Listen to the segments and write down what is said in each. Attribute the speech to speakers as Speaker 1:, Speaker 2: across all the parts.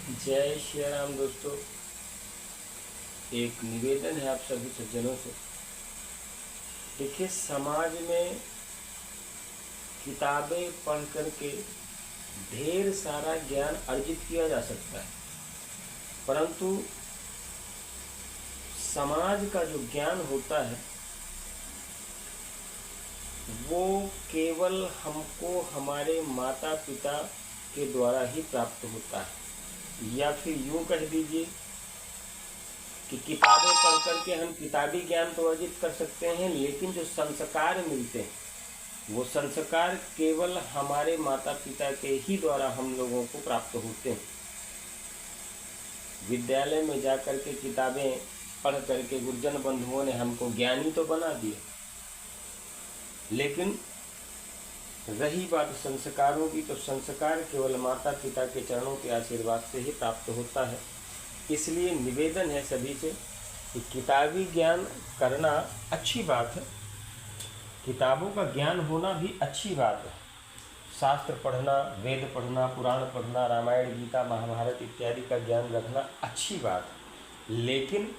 Speaker 1: जय श्री राम दोस्तों। एक निवेदन है आप सभी सज्जनों से। देखिए, समाज में किताबें पढ़ करके ढेर सारा ज्ञान अर्जित किया जा सकता है, परंतु समाज का जो ज्ञान होता है वो केवल हमको हमारे माता पिता के द्वारा ही प्राप्त होता है, या फिर यूँ कह दीजिए कि किताबें पढ़ करके हम किताबी ज्ञान तो अर्जित कर सकते हैं, लेकिन जो संस्कार मिलते हैं वो संस्कार केवल हमारे माता पिता के ही द्वारा हम लोगों को प्राप्त होते हैं। विद्यालय में जा कर के किताबें पढ़ करके गुरुजन बंधुओं ने हमको ज्ञानी तो बना दिया, लेकिन रही बात संस्कारों की, तो संस्कार केवल माता पिता के चरणों के आशीर्वाद से ही प्राप्त होता है। इसलिए निवेदन है सभी से कि किताबी ज्ञान करना अच्छी बात है, किताबों का ज्ञान होना भी अच्छी बात है। शास्त्र पढ़ना, वेद पढ़ना, पुराण पढ़ना, रामायण गीता महाभारत इत्यादि का ज्ञान रखना अच्छी बात है, लेकिन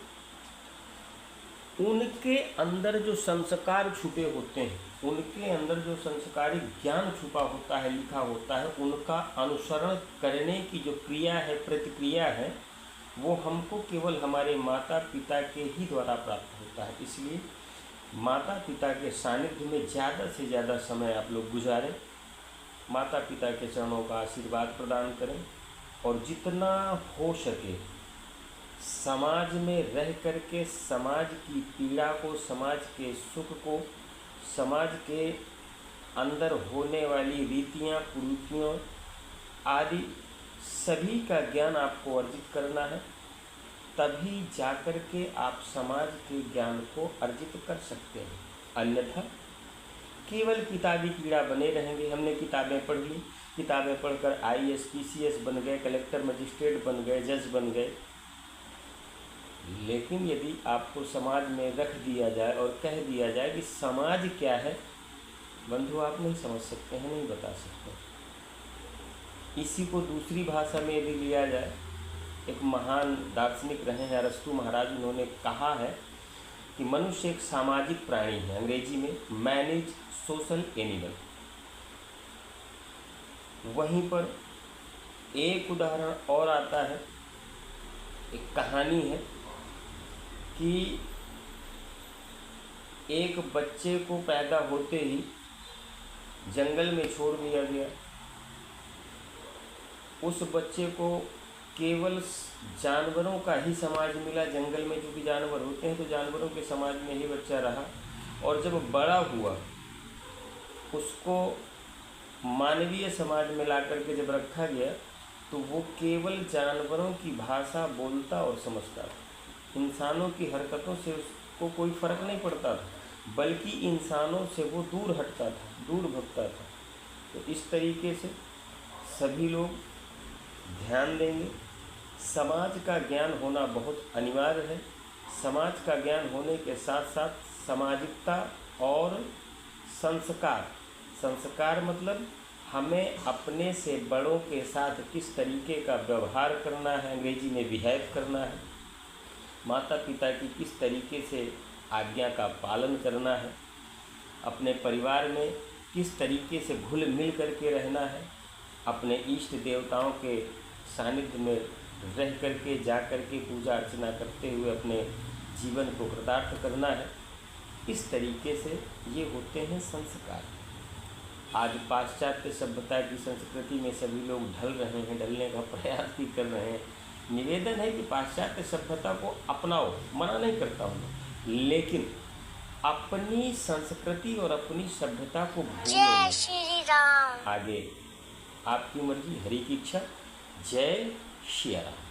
Speaker 1: उनके अंदर जो संस्कार छुपे होते हैं, उनके अंदर जो संस्कारी ज्ञान छुपा होता है, लिखा होता है, उनका अनुसरण करने की जो क्रिया है, प्रतिक्रिया है, वो हमको केवल हमारे माता पिता के ही द्वारा प्राप्त होता है। इसलिए माता पिता के सानिध्य में ज़्यादा से ज़्यादा समय आप लोग गुजारें, माता पिता के चरणों का आशीर्वाद प्रदान करें, और जितना हो सके समाज में रह करके समाज की पीड़ा को, समाज के सुख को, समाज के अंदर होने वाली रीतियाँ, कुरीतियों आदि सभी का ज्ञान आपको अर्जित करना है। तभी जाकर के आप समाज के ज्ञान को अर्जित कर सकते हैं। अन्यथा केवल किताबी कीड़ा बने रहेंगे। हमने किताबें पढ़ ली, किताबें पढ़कर IAS PCS बन गए, कलेक्टर मजिस्ट्रेट बन गए, जज बन गए, लेकिन यदि आपको समाज में रख दिया जाए और कह दिया जाए कि समाज क्या है, बंधु आप नहीं समझ सकते हैं, नहीं बता सकते। इसी को दूसरी भाषा में यदि लिया जाए, एक महान दार्शनिक रहे हैं अरस्तु महाराज, उन्होंने कहा है कि मनुष्य एक सामाजिक प्राणी है। अंग्रेजी में मैन इज सोशल एनिमल। वहीं पर एक उदाहरण और आता है, एक कहानी है कि एक बच्चे को पैदा होते ही जंगल में छोड़ दिया गया। उस बच्चे को केवल जानवरों का ही समाज मिला। जंगल में जो भी जानवर होते हैं तो जानवरों के समाज में ही बच्चा रहा, और जब बड़ा हुआ उसको मानवीय समाज में ला करके जब रखा गया तो वो केवल जानवरों की भाषा बोलता और समझता था। इंसानों की हरकतों से उसको कोई फ़र्क नहीं पड़ता था, बल्कि इंसानों से वो दूर हटता था, दूर भगता था। तो इस तरीके से सभी लोग ध्यान देंगे। समाज का ज्ञान होना बहुत अनिवार्य है। समाज का ज्ञान होने के साथ साथ सामाजिकता और संस्कार, संस्कार मतलब हमें अपने से बड़ों के साथ किस तरीके का व्यवहार करना है, अंग्रेजी में बिहेव करना है, माता पिता की किस तरीके से आज्ञा का पालन करना है, अपने परिवार में किस तरीके से घुल मिल करके रहना है, अपने इष्ट देवताओं के सानिध्य में रह करके जा करके पूजा अर्चना करते हुए अपने जीवन को कृतार्थ करना है। इस तरीके से ये होते हैं संस्कार। आज पाश्चात्य सभ्यता की संस्कृति में सभी लोग ढल रहे हैं, ढलने का प्रयास भी कर रहे हैं। निवेदन है कि पाश्चात्य सभ्यता को अपनाओ, मना नहीं करता हूँ, लेकिन अपनी संस्कृति और अपनी सभ्यता को भूलो।
Speaker 2: जय श्री राम।
Speaker 1: आगे आपकी मर्जी, हरि की इच्छा। जय श्री राम।